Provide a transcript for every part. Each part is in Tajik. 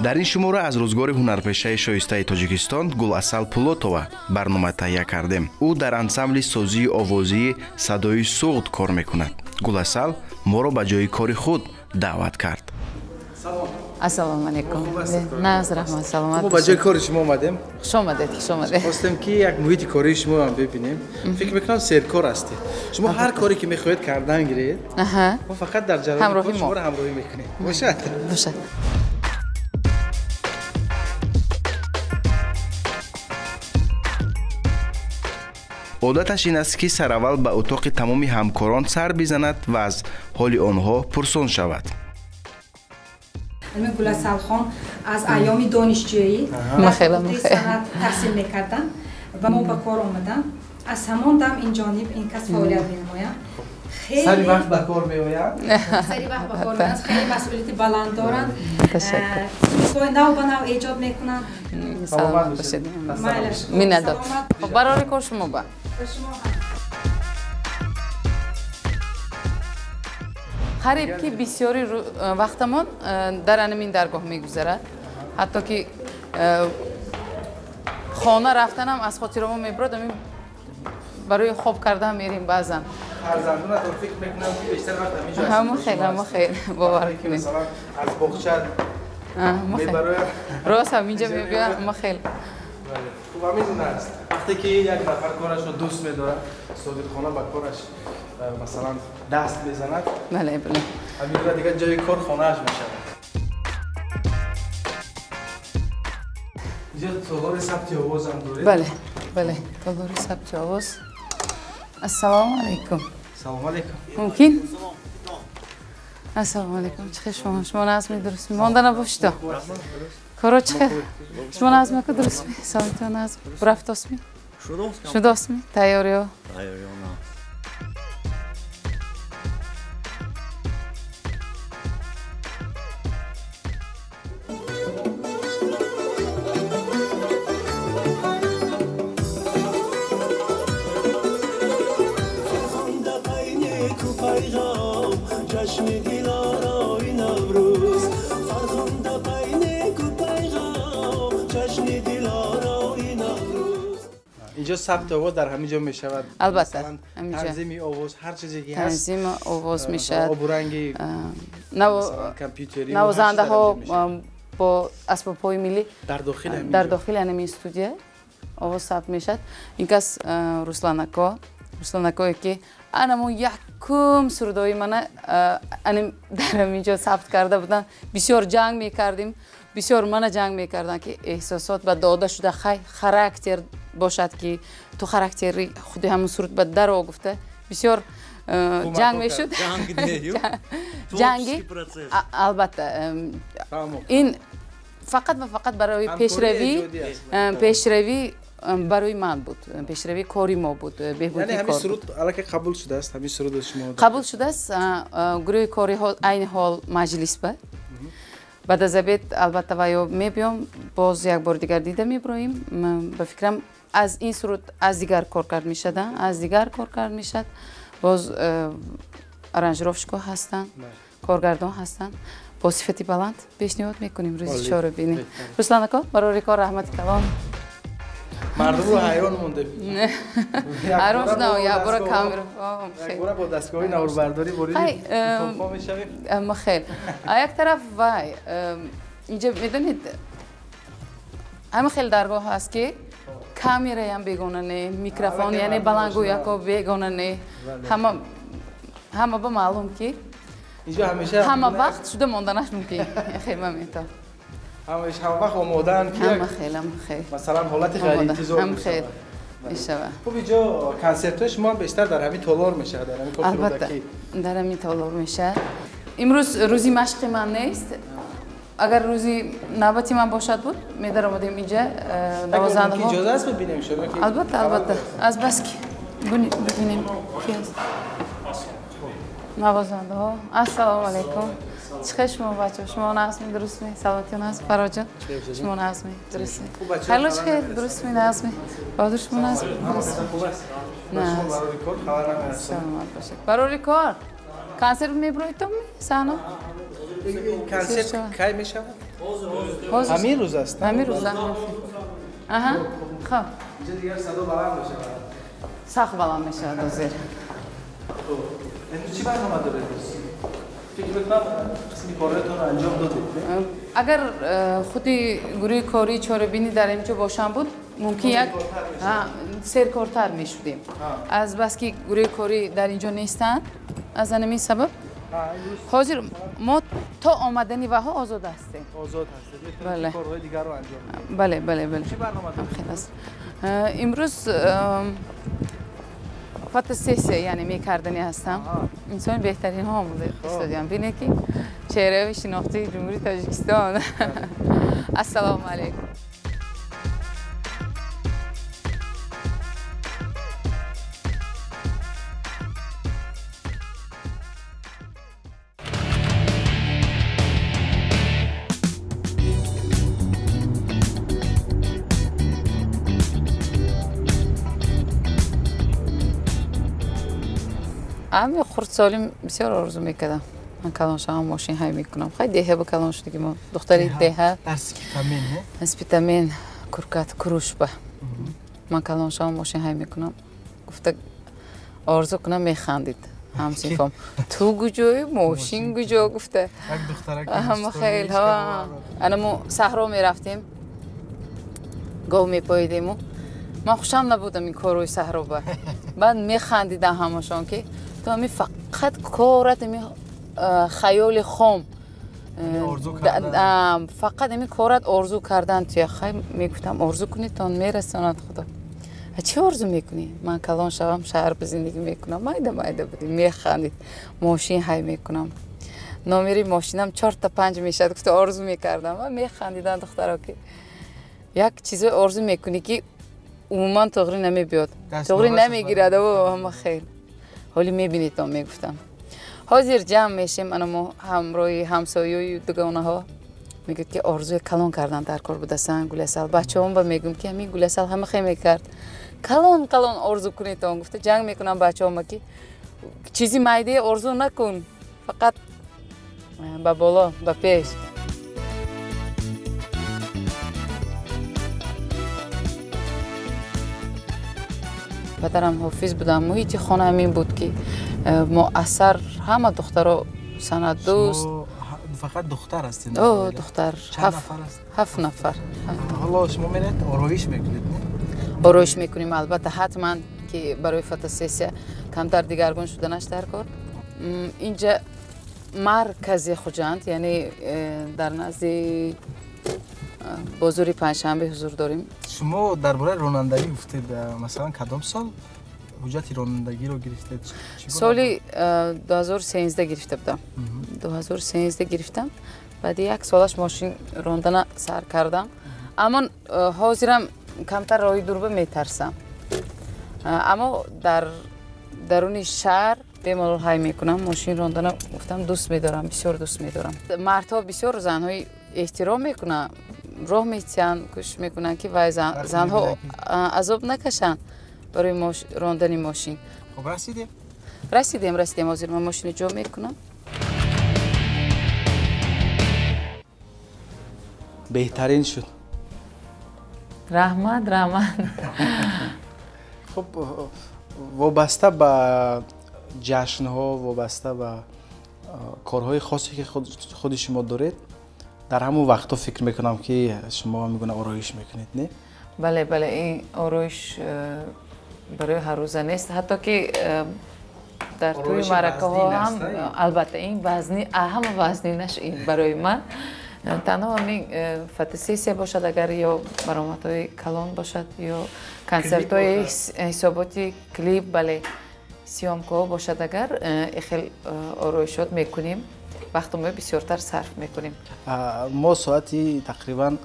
дар ин шумора аз рӯзгори ҳунарпешаи шоистаи тоҷикистон Гуласал Пулотова барнома таҳия кардем. ӯ дар ансамбли созии овозии садои суғд кор мекунад. Гуласал моро ба ҷои кори худ даъват кард. Ассалому алайкум. Наз раҳмат, саломат. мо ба ҷои кори шумо омадем. Хуш омадед, хуш омадед. Хостем ки як муҳити кории шумо ам бибинем. Фикр мекунам серкор ҳастед. Шумо ҳар коре ки мехоҳед кардан гиред. мо фақат дар ҷарони кор шуморо ҳамроҳӣ мекунем. Бошад? Бошад. одаташ ин аст ки сараввал ба утоқи тамоми ҳамкорон сар бизанад ва аз ҳоли онҳо пурсон шавад. Гуласалхон аз айёми донишҷӯӣ дар санъат таҳсил мекарданд ва мо ба кор омадам. Аз ҳамон дам ин ҷониб ин кас фаъолият менамояд. Сари вақт ба кор меояд. Сари вақт ба кор меояд. Хеле масъулияти баланд доранд. чизҳои нав ба нав эҷод мекунанд. Саломат бошед. Миннатдор. барори кор шумо ба. қариб ки бисёри вақтамон дар анамин даргоҳ мегузарад. ҳатто ки хона рафтанам аз хотиромо мебурад, амин барои хоб кардан мерим баъзан. фарзандонатон фикр мекунам ки бештар вақт ҳаминҷо ҳамо хел бовар кунед. масалан аз боғча мебарояд. рост ҳаминҷа мебиёяд, ҳамо хел. хуб ҳамин аст. вақте ки як нафар корашро дӯст медорад, содирхона ба кораш масалан даст мезанад. бале бале. ҳаминро дигар ҷои кор хонааш мешавад. инҷо толори сабти овозам доред? бале бале, толори сабти овоз. ассалому алайкум. салом алайкум. мумкин? ассалому алайкум. чӣ хел шумо? шумо назми дуруст монда набошидо. коро чӣ хел? шумо назмаку дурустми? соатио назм. бурафтосми? шудосми? тайёриё? Tayyor na. اینجا ثبت آواز در همه جا می شود. البته تنظیم آواز هر چیزی که هست تنظیم آواز می شود. آب و رنگی کامپیوتری نوازنده ها با اسباب پای ملی در داخل همین استودیو آواز ثبت می شود. این کس روسلانکو که انمون یکم سرودای من انم در همینجا ثبت کرده بودن. بسیار جنگ می کردیم. بسیار من جنگ می کردن که احساسات و داده شده خاراکتر باشد که تو خاراکتری خودی همون سرود به در آگفته. بسیار جنگ می شد. جنگی البته این فقط و فقط برای پیشروی برای من بود. پیشروی کاری ما بود. بهبودی یعنی کار. همین سرود علاقه قبول شده است. همین سرود شما قبول شده است. گروه کاری ها عین حال مجلس بود. بعد از ابد البته ویا میبیم باز یک بار دیگر دیده میبرویم. به فکرم از این سرود از دیگر کار کرد میشد. از دیگر کار کرد میشد. باز آرنجروفشکو هستن. کارگردان هستن. با صفتی بلند پیشنهاد میکنیم روزی چهار ببینیم. رسلان اکا برای کار رحمت کلام. مردم رو حیران مونده. حیران شدم یا برای کامرا. یک بار با دستگاهی نوربرداری بردیم. توفا میشویم. خیلی. یک طرف وای اینجا میدونید همه خیلی درگاه هست که کامیرا هم بیگانه نه، میکروفون یعنی بلنگو یکو بیگانه نه. همه با معلوم که همه وقت شده ماندنش ممکن. خیلی ممنون. همه وقت آمادن که همه خیلی مثلا حالت غیر انتظار میشه. میشه. خب اینجا کنسرت شما بیشتر در همین تالار میشه، در همین البته در همین تالار میشه. امروز روزی مشق من نیست. اگر روزی نوبتی من باشد بود می‌دار آمدیم اینجا نوازنده ها. اجازه است ببینیم شما که البته از بس که ببینیم کی است. نوازنده ها. السلام علیکم. چخه شما بچه شما نظمی درست می سلامتی نظم فراجان شما نظمی درست می خیلیش خیر درست می نظمی بادر شما نظمی نه سلامت باشه برای کار کنسرت می بروید تو می سانا کنسرت کی می شود همین روز است همین روز است آها خب اینجا دیگر صدا بلند میشه سخت بلند میشه دوزیر چی برنامه دارید فکر میکنم قسمی کارتون رو انجام دادید اگر خودی گروه کاری چاره‌بینی در اینجا باشن بود ممکن یک سرکارتر میشدیم از بس که گروه کاری در اینجا نیستن از همین سبب حاضر ما تا آمدنی وها آزاد هستیم آزاد هستید بله کارهای دیگر رو انجام میدید بله بله بله چی برنامه دارید امروز فوتوسسی یعنی میکردنی هستم انسان بهترین ها بوده استادیان بینه که چهره و شناخته جمهوری تاجیکستان السلام علیکم اما خردسالی بسیار آرزو میکردم من کلان شوم ماشین های میکنم خیلی دهه به کلان شدی که ما دختری دهه در سپیتامین نه اسپیتامین کرکات کروش به من کلان شوم ماشین های میکنم گفته آرزو کنم میخندید همسیفم تو گوجوی ماشین گوجو گفته یک دخترک هم خیلی ها انا ما صحرا میرفتیم گاو میپاییدیم من خوشم نبودم این کاروی صحرا به بعد میخندیدم همشون که تو همی فقط کارت همی خیال خام فقط همی کارت آرزو کردن توی خیلی میگفتم آرزو کنی تا میرساند خدا چه آرزو میکنی؟ من کلان شوم شهر به زندگی میکنم مایده بودیم میخندید ماشین های میکنم نامیری ماشینم 4 تا 5 میشد گفت آرزو میکردم و میخندیدن دخترها که یک چیز آرزو میکنی که عموما تغییر نمیبیاد تغییر نمیگیرد و همه خیلی حالی میبینید تا میگفتم حاضر جمع میشیم انا همراهی همسایه دوگانه ها میگه که آرزوی کلان کردن در کار بودستن گلسل بچه هم با میگم که همین گلسل همه خیلی میکرد کلان آرزو کنید تا گفته جنگ میکنم بچه هم که چیزی مایده آرزو نکن فقط با بالا با پیش پدرم حافظ بودم محیط خانه همین بود که مؤثر همه دخترها سند دوست فقط دختر هستین؟ دختر چند نفر هست؟ 7 نفر حالا شما میرید آرایش میکنید نه؟ آرایش میکنیم البته حتما که برای فوتوسسی کمتر دیگرگون شدنش در کار اینجا مرکز خوجند یعنی در نزد بازار پنجشنبه حضور داریم شما درباره رانندگی گفتید مثلا کدام سال حجت رانندگی رو گرفتید؟ سالی 2013 گرفته بودم 2013 گرفتم بعد یک سالش ماشین راندن سر کردم اما حاضرم کمتر راهی دور میترسم اما در درون شهر بیمال های میکنم ماشین راندن گفتم دوست میدارم بسیار دوست میدارم مردها بسیار زنهای احترام میکنن راه میتین کش میکنن که وای زنها عذاب نکشن برای راندن ماشین خب رسیدیم حاضر من ماشین جو میکنم بهترین شد رحمت خب وابسته به جشن ها وابسته به کارهای خاصی که خود شما دارید در همون وقتا فکر میکنم که شما میگونه آرایش میکنید نه؟ بله این آرایش برای هر روزه نیست حتی که در توی مرکه ها هم البته این وزنی اهم وزنی نشه برای من تنها همین فوتوسسی باشد اگر یا برآمد های کلان باشد یا کنسرت های حساباتی کلیپ بله سیامکو باشد اگر خیلی آرایشات میکنیم вақтумро бисёртар сарф мекунем. мо соати тақрибан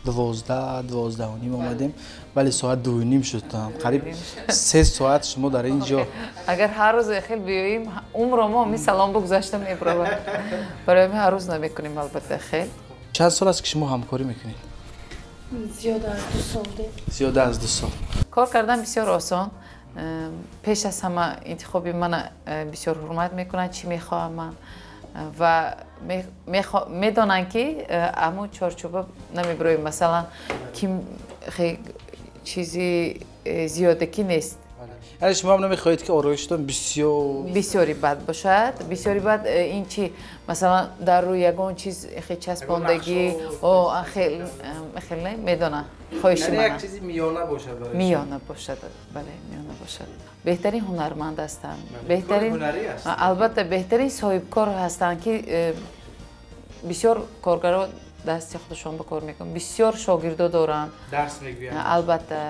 12:30 омадем, вале соат 2:30 шуд. Қариб 3 соат шумо дар ин ҷо. Агар ҳар рӯз эхел биёем, умро мо ми салом бигузашта мебароад. Барои ҳамин ҳар рӯз намекунем албатта эхел. Чанд сол аст ки шумо ҳамкорӣ мекунед? Зиёда аз 2 сол. Зиёда аз 2 сол. Кор кардан бисёр осон. Пеш аз ҳама интихоби мана бисёр ҳурмат мекунанд, чӣ мехоҳам ман ва медонанд ки аму чорчӯба намебироем, масалан ким чизи зиёдагӣ нест. яъне шумо ҳам намехоҳед ки ороиштон бисёри бад бошад. Бисёри бад ин чи масалан дар рӯи ягон чиз часпондагӣ хел медонам. Хоҳиши ман як чизи миёна бошад. миёна бошад. Бале, миёна бошад. Беҳтарин ҳунарманд ҳастанд. Беҳтарин албатта беҳтарин соҳибкор ҳастанд ки бисёр коргаро дасти худашон ба кор мекунанд. Бисёр шогирдо доранд. Дарс мегӯянд. Албатта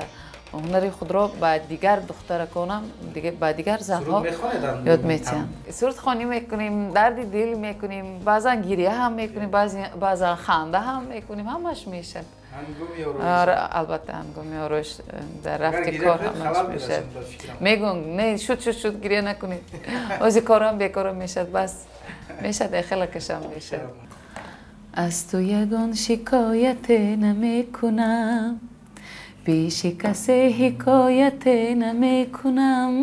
ҳунари худро ба дигар духтараконам, ба дигар занҳо ёд метиҳанд. Сурудхонӣ мекунем, дарди дил мекунем, баъзан гирия ҳам мекунем, баъзан ханда ҳам мекунем, ҳамаш мешад. Албатта ҳангоми ороиш дар рафти кор ҳамаш мешад. Мегӯм не шуд гирия накунед. ози корам бекора мешад, бас мешад эхелакашам мешад. аз ту ягон шикояте намекунам, пиши касе ҳикояте намекунам,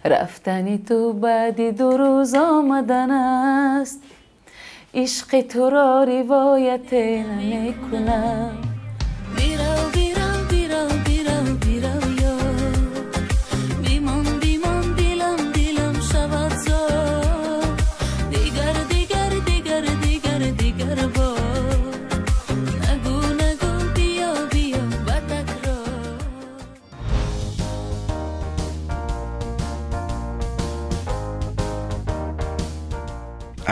рафтани ту баъди 2 рӯз омадан аст, ишқи туро ривояте намекунам.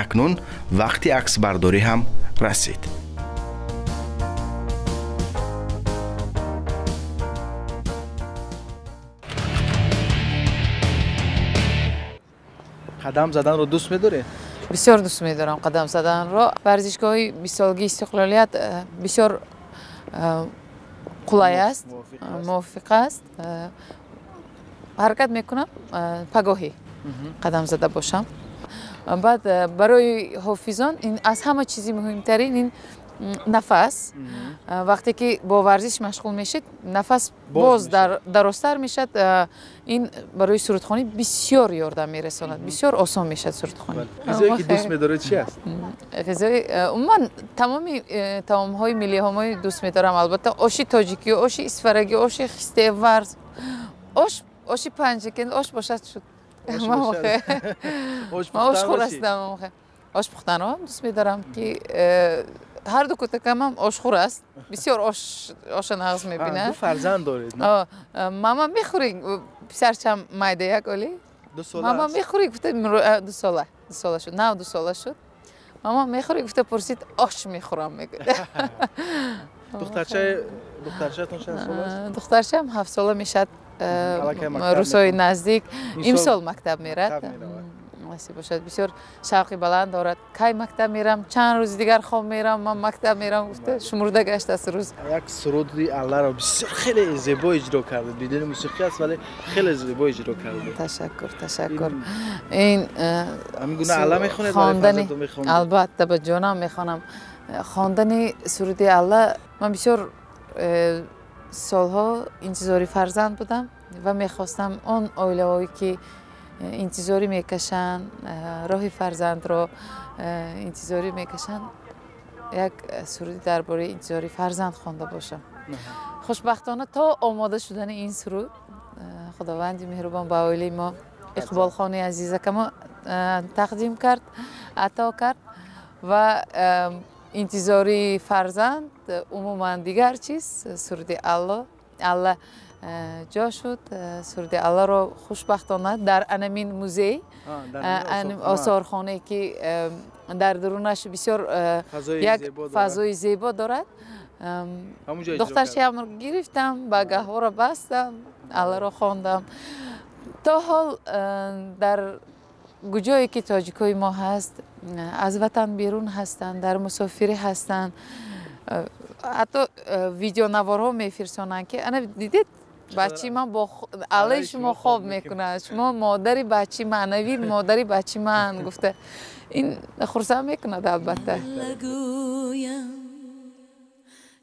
акнун вақти аксбардорӣ ҳам расид. қадам заданро дӯст медоред? бисёр дӯст медорам қадам заданро. варзишгоҳи бисолгии истиқлолият бисёр қулай аст, мувофиқ аст. ҳаракат мекунам пагоҳӣ қадам зада бошам. баъд барои ҳофизон аз ҳама чизи муҳимтарин ин нафас. вақте ки бо варзиш машғул мешед, нафас боз дарозтар мешад. ин барои сурудхонӣ бисёр ёрдам мерасонад, бисёр осон мешад сурудхонӣ. ғизое ки дӯст медоред чи аст? ғизои умуман тамоми таомҳои миллиҳомои дӯст медорам. албатта оши тоҷикӣ, оши исфарагӣ, оши хистеварз, оши панҷакен, ош бошад шуд. ош пухтанро ҳам дӯст медорам ки ҳарду кӯтакам ҳам ошхӯр аст. бисёр оша нағз мебинад. ду фарзанд доред? мама мехӯред писарчам майда як оли. мама мехӯред гуфта 2 сола шуд, нав 2 сола шуд. мама мехӯред гуфта пурсид ош мехӯрам мегӯяд. духтарчаатон чанд сола аст? духтарчам 7 сола мешад. рӯзҳои наздик имсол мактаб мерад. бошад бисёр шавқи баланд дорад. кай мактаб мерам, чанд рӯзи дигар хоб мерам, ман мактаб мерам гуфта шумурда гашт рӯз. як суруди алларо бисёр хеле зебо иҷро кардед. бидуни мусиқӣ аст вале хеле зебо иҷро кардед. ташаккур. ин ҳамин гуна алла мехонед? албатта ба ҷонам мехонам. хондани суруди алла ман бисёр солҳо интизори фарзанд будам ва мехостам он оилаҳое ки интизорӣ мекашанд, роҳи фарзандро интизорӣ мекашанд, як суруди дар бораи интизори фарзанд хонда бошам. хушбахтона то омода шудани ин суруд худованди меҳрубон ба оилаи мо иқболхони азизакамо тақдим кард, ато кард ва интизори фарзанд умуман дигар чиз суруди алла ҷо шуд. суруди алларо хушбахтона дар анамин музей осорхонае ки дар дурунаш бисёр як фазои зебо дорад. духтарчаамро гирифтам, ба гаҳворо бастам, алларо хондам. то ҳол дар کجایی که تاجیکای ما هست از وطن بیرون هستن، در مسافری هستن، حتی ویدیو نوارها میفرستونن که انا دیدید بچی من با علی شما خواب میکنه، شما مادری بچی معنوی مادری بچی من گفته این خرسند میکنه البته.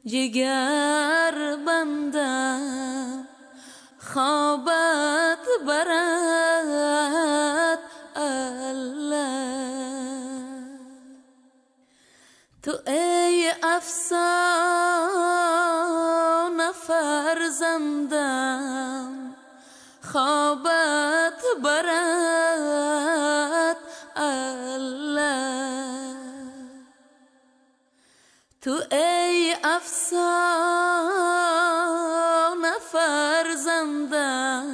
جگر بندم خوابت برد الله، تو ای افسانه فرزندم خوابت برد الله، تو ای افسانه فرزندم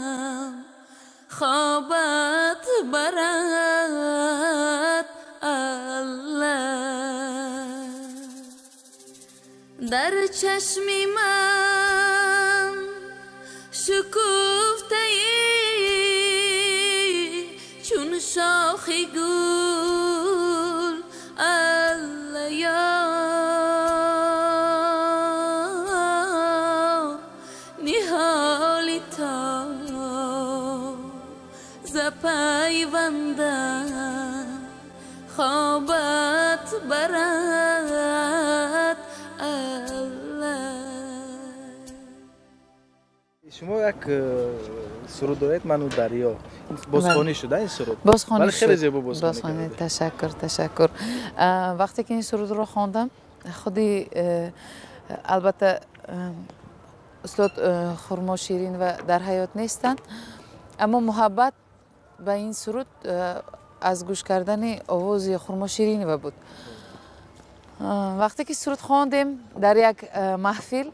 خوابت برد الله، در چشمی من شکفته ای چون شاخی گل الله یا نهالی تا زپیوندم خوابت برد الله. شما یک سرود دارید منو دریا بازخوانی شده این سرود؟ بازخوانی شد. خیلی زیبا بازخوانی کرده. تشکر. وقتی که این سرود رو خواندم خودی البته استاد خرما شیرین و در حیات نیستن، اما محبت به این سرود از گوش کردن آواز خرما شیرین و بود. وقتی که سرود خواندیم در یک محفل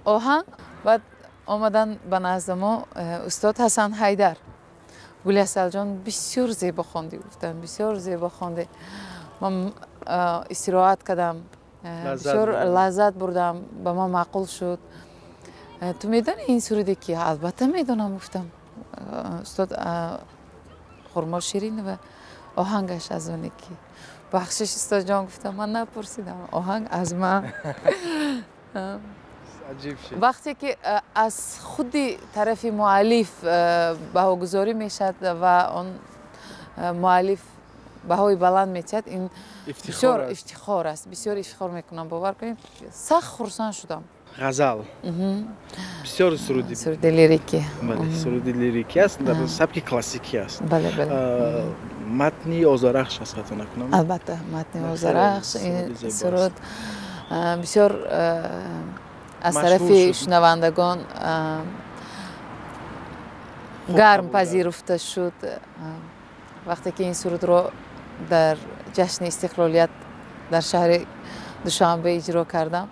آهنگ، بعد آمدن به نزد ما استاد حسن حیدر، گلی اصل جان بسیار زیبا خواندی گفتن، بسیار زیبا خوانده. من استراحت کردم، بسیار لذت بردم، به ما معقول شد. تو میدانی این سرودی که؟ البته میدونم گفتم. استاد خرما شیرین و آهنگش از اونی که بخشش استاد جان گفتم من نپرسیدم آهنگ از من. وقتی که از خودی طرف مؤلف بهاگذاری میشد و اون مؤلف بهای بلند میتید، این بسیار افتخار است، بسیار افتخار میکنم. باور کنید سخت خرسند شدم. غزل بسیار سرودی لیریکی، بله سرودی لیریکی است، در سبک کلاسیکی است. بله. متنی آذرخش است خطا نکنم. البته متنی آذرخش. این سرود بسیار از طرف شنوندگان گرم پذیرفته شد. وقتی که این سرود رو در جشن استقلالیت در شهر دوشنبه اجرا کردم،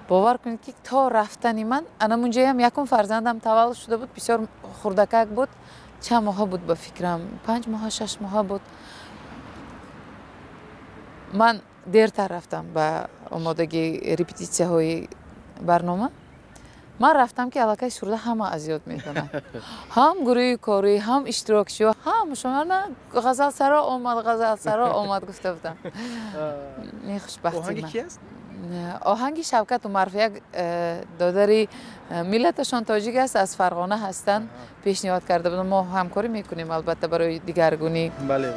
باور کنید که تا رفتنی من اونجا هم یکم فرزندم تولد شده بود، بسیار خردکک بود، چند ماه بود به فکرم، 5 ماه 6 ماه بود. من دیرتر رفتم به آمادگی رپتیسیه های برنامه. من رفتم که علاقه سروده همه از یاد میکنن، هم گروه کاری، هم اشتراکشی، هم شما نه غزل سرا آمد گفته بودم. این خوشبختی. آهنگی کی است؟ آهنگی شوکت و معرف، یک دادری ملتشان تاجیک است، از فرغانه هستن، پیشنهاد کرده بودن. ما همکاری میکنیم البته برای دیگرگونی. بله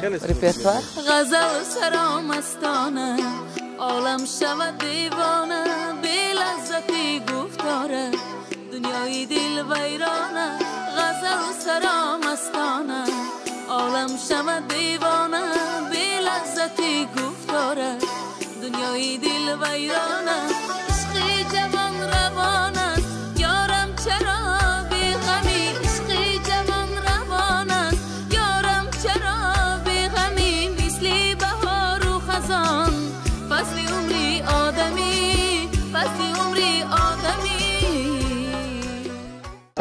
خیلی رپرتوار. غزل سرا مستانه عالم شود دیوانه، بی لذتی گفتاره دنیای دل ویرانه. غزل سرا مستانه عالم شود دیوانه، بی لذتی گفتاره دنیای دل ویرانه. عشقی جوان روانه یارم چرا بی غمی، عشقی جوان روانه یارم چرا بی غمی، مثلی بهار و خزان فصل عمری آدمی، فصل عمری آدمی.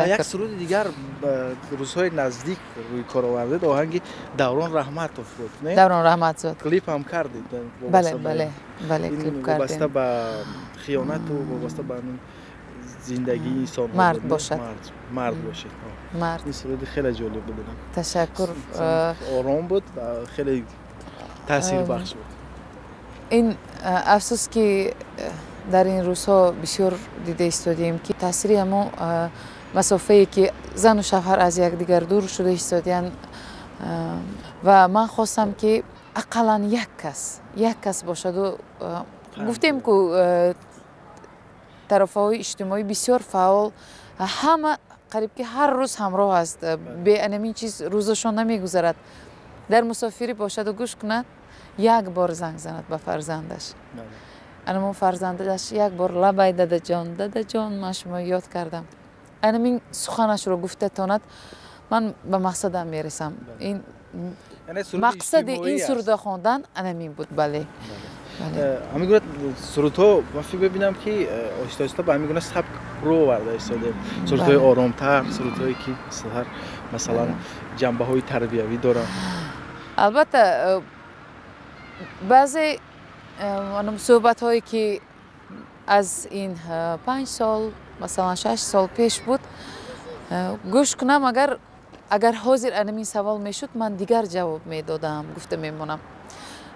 یک سرود دیگر روزهای نزدیک روی کار آوردید، آهنگ دوران رحمت افتاد، نه؟ دوران رحمت زد. کلیپ هم کردید؟ بله کلیپ کردیم. وابسته به خیانت و وابسته به زندگی انسان مرد باشد. مرد باشد. مرد. این سرود خیلی جالب بود. تشکر. آرام بود و خیلی تاثیر بخش بود. این افسوس که در این روزها بسیار دیده ایستادیم که تاثیر همون مسافه‌ای که زن و شوهر از یکدیگر دور شده ایستادن و من خواستم که اقلا یک کس باشد و گفتیم که طرف‌های اجتماعی بسیار فعال همه قریب که هر روز همراه است به این چیز روزشان نمیگذرد در مسافری باشد و گوش کند یک بار زنگ زند به فرزندش انمون فرزندش یک بار لبای داده جان من شما یاد کردم این سخنش رو گفته تاند من به مقصدم میرسم این مقصد این سرود خواندن انمین بود بله همین گونه سرودها وقتی ببینم که آهسته آهسته به همین گونه سبک رو ورده ایستاده سرودهای آرامتر سرودهایی که مثلا جنبه های تربیوی داره البته بعضی صحبت هایی که از این 5 سال مثلا 6 سال پیش بود گوش کنم اگر حاضر انمین سوال میشد من دیگر جواب میدادم گفته میمونم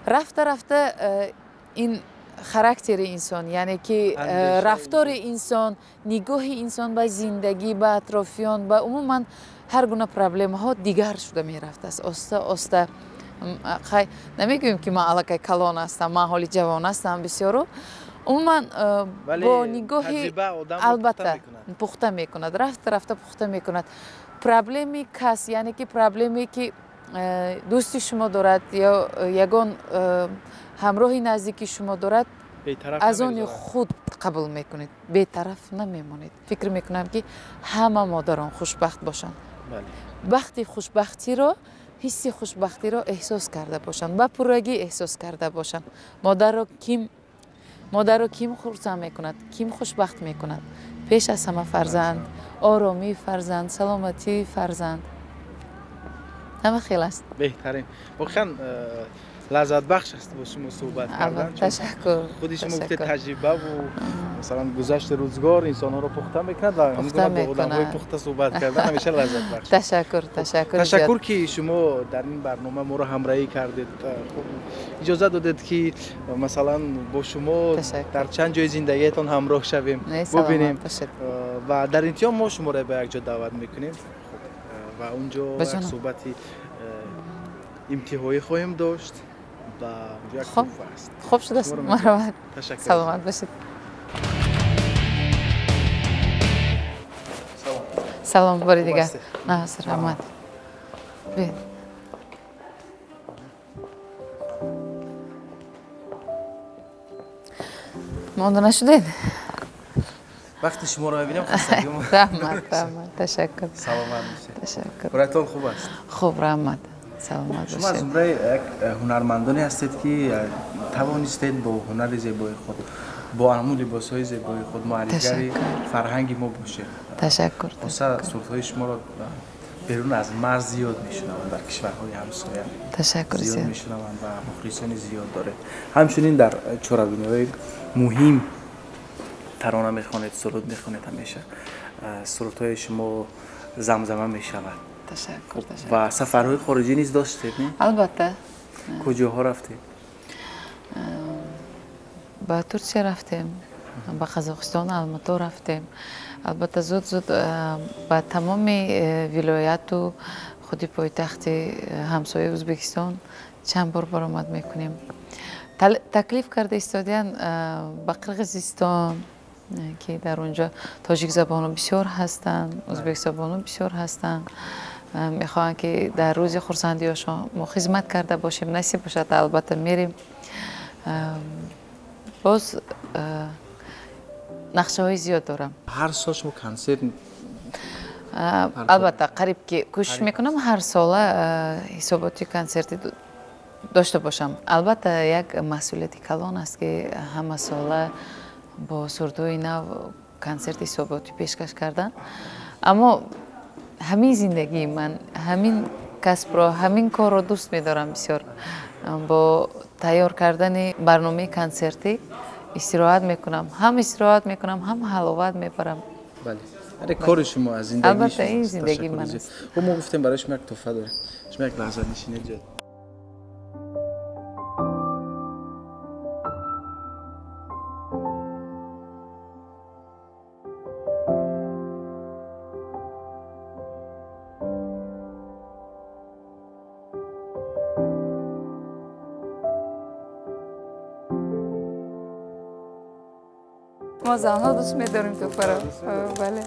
رفته این خاراکتر انسان یعنی که رفتار انسان نگاه انسان به زندگی به اطرافیان به عموما هر گونه پرابلم ها دیگر شده میرفته است آسته نمیگویم که من علاقه کلان هستم من حالی جوان هستم بسیارو عموما با نگاهی البته پخته میکند رفته پخته میکند پرابلمی کس یعنی که پرابلمی که دوستی شما دارد یا یگان همراهی نزدیکی شما دارد از آن خود قبول میکنید بی‌طرف نمیمونید فکر میکنم که همه مادران خوشبخت باشند وقتی خوشبختی رو حس خوشبختی رو احساس کرده باشند با پرگی احساس کرده باشند مادر رو کیم خرسند میکند کیم خوشبخت میکند پیش از همه فرزند آرامی فرزند سلامتی فرزند همه خیلی است بهترین واقعا لذت بخش است با شما صحبت کردن تشکر خودی شما گفته تجربه و مثلا گذشت روزگار انسان ها رو پخته میکند و همین با آدم‌های پخته صحبت کردن همیشه لذت بخش تشکر که شما در این برنامه ما رو همراهی کردید اجازه دادید که مثلا با شما در چند جای زندگیتون همراه شویم ببینیم و در انتها ما شما رو به یک جا دعوت میکنیم و اونجا یک صحبتی امتحانی خواهیم داشت و اونجا یک توفه است خوب شده است مرحبا سلامت باشید سلام باری دیگر نه سلامت بید مانده نشدید وقتی شما رو ببینم خستگی ما رحمت تشکر سلامت باشید تشکر برایتان خوب است خوب رحمت سلامت باشید شما از زمره یک هنرمندانی هستید که توانستید با هنر زیبای خود با همون لباس‌های زیبای خود معرفی فرهنگ ما باشید تشکر سرودهای شما را بیرون از مرز زیاد میشنوند در کشورهای همسایه تشکر زیاد میشنوند و مخلصان زیاد داره همچنین در چهاربینی‌های مهم ترانه میخوانید سرود میخوانید همیشه سرودهای شما زمزمه میشود تشکر و سفرهای خارجی نیز داشتید نه البته کجاها رفتید به ترکیه رفتیم به قزاقستان الماتا رفتیم البته زود به تمام ولایت و خودی پایتخت همسایه ازبکستان چند بار برآمد میکنیم تکلیف کرده ایستادن به قرقیزستان که در اونجا تاجیک زبان بسیار هستند ازبک زبان بسیار هستند میخواهند که در روز خرسندی هاشون ما خدمت کرده باشیم نصیب باشد البته میریم باز نقشه های زیاد دارم هر سال شما کنسرت البته قریب که کوشش میکنم هر سال حساباتی کنسرتی داشته باشم البته یک مسئولیت کلان است که همه ساله با سرودهای نو کنسرت حساباتی پیشکش کردن اما همین زندگی من همین کسب را همین کار را دوست می‌دارم بسیار با تیار کردن برنامه کنسرتی استراحت میکنم هم استراحت میکنم هم حلاوت میبرم بله. برای کار شما از زندگی البته این زندگی من است. خب ما گفتیم برای شما یک تحفه داریم. شما یک لحظه نشینید جد. ما زنها دوست می‌داریم تو فرا. بله.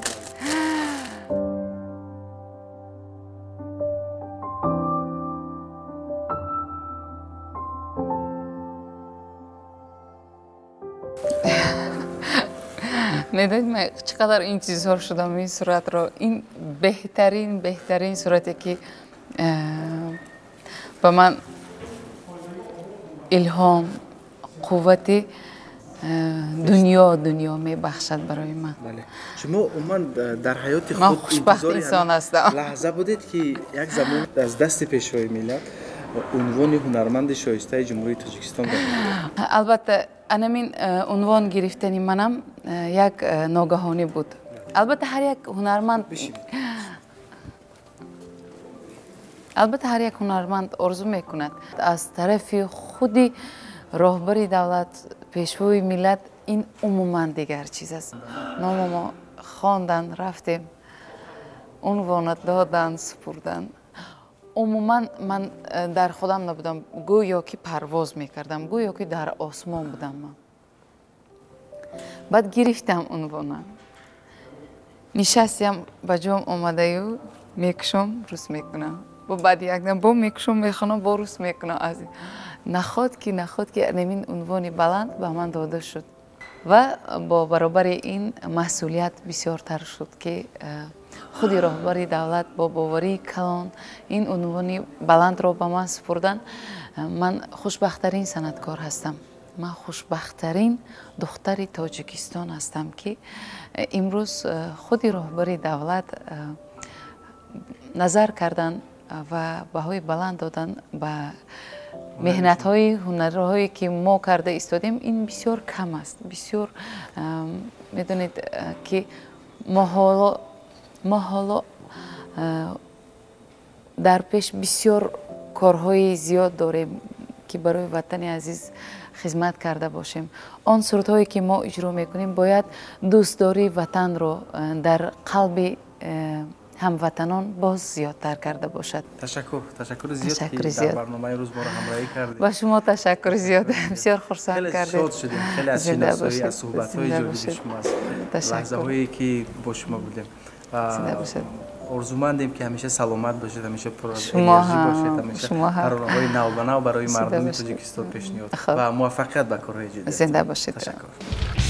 میدونید من چقدر انتظار شدم این صورت رو. این بهترین صورتی که به من الهام قوتی دنیا میبخشد برای من. بله. شما عموما در حیات من خود خوشبخت انسان هستم. لحظه بودید که یک زمان از دست پیشوای ملت عنوان هنرمند شایسته جمهوری تاجیکستان دارید. البته همین عنوان گرفتنی منم یک ناگهانی بود. البته هر یک هنرمند آرزو میکند از طرف خودی راهبری دولت پیشوای ملت این عموما دیگر چیز است. نام ما خواندن رفتیم عنوانت دادن سپردن. عموما من در خودم نبودم، گویا که پرواز میکردم، گویا که در آسمان بودم. من بعد گرفتم عنوانم نشستم به جام آمده و میکشم روز میکنم با بعد یک دم با میکشم میخونم با روز میکنم. از نخواد که این عنوان بلند به من داده شد و با برابر این مسئولیت بسیار تر شد که خودی راهبری دولت با باوری کلان این عنوان بلند را به من سپردن. من خوشبخت‌ترین صنعتکار هستم. من خوشبخت‌ترین دختر تاجیکستان هستم که امروز خودی راهبری دولت نظر کردن و بهای بلند دادن به مهنت‌های هنرهایی که ما کرده ایستادیم. این بسیار کم است. بسیار میدونید که ما حالا در پیش بسیار کارهای زیاد داریم که برای وطن عزیز خدمت کرده باشیم. آن صورتهایی که ما اجرا میکنیم باید دوستداری وطن رو در قلب هموطنان باز زیادتر کرده باشد. تشکر زیاد که در برنامه روز ما رو همراهی کردید. با شما تشکر زیاد. بسیار خرسند کردید. خیلی شاد شدیم. خیلی از شناسایی از صحبت‌های جالب شما است. لحظه‌هایی که با شما بودیم. آرزومندیم که همیشه سلامت باشید، همیشه پر از انرژی باشید، همیشه برنامه‌های نو و نو برای مردم تاجیکستان پیشنهاد و موفقیت به کارهای جدید. زنده باشید. تشکر.